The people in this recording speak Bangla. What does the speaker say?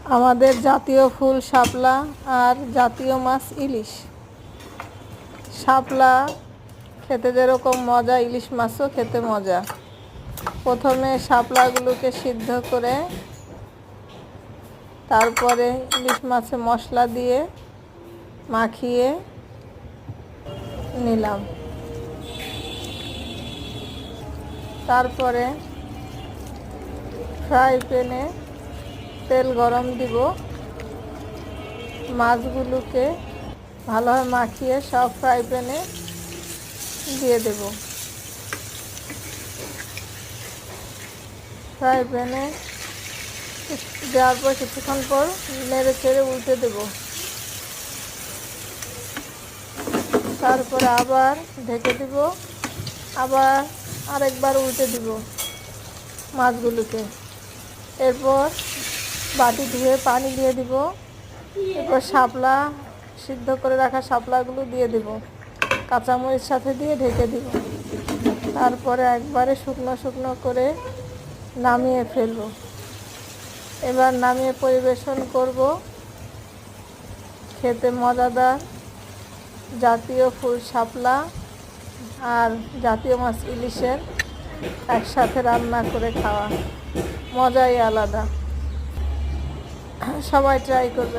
আমাদের জাতীয় ফুল শাপলা আর জাতীয় মাছ ইলিশ। শাপলা খেতে যেরকম মজা, ইলিশ মাছও খেতে মজা। প্রথমে শাপলাগুলোকে সিদ্ধ করে তারপরে ইলিশ মাছে মশলা দিয়ে মাখিয়ে নিলাম। তারপরে ফ্রাই প্যানে তেল গরম দিব, মাছগুলোকে ভালোভাবে মাখিয়ে সব ফ্রাই প্যানে দিয়ে দেব। ফ্রাই প্যানে দেওয়ার পর কিছুক্ষণ পর নেড়ে চেড়ে উল্টে দেব। তারপরে আবার ঢেকে দিব, আবার আরেকবার উল্টে দিব মাছগুলোকে। এরপর বাটি ধুয়ে পানি দিয়ে দিব। এরপর শাপলা সিদ্ধ করে রাখা শাপলাগুলো দিয়ে দিব, কাঁচামরিচ সাথে দিয়ে ঢেকে দিব। তারপরে একবারে শুকনো শুকনো করে নামিয়ে ফেলব। এবার নামিয়ে পরিবেশন করব। খেতে মজাদার জাতীয় ফুল শাপলা আর জাতীয় মাছ ইলিশের একসাথে রান্না করে খাওয়া মজাই আলাদা। সবাই ট্রাই করবেন।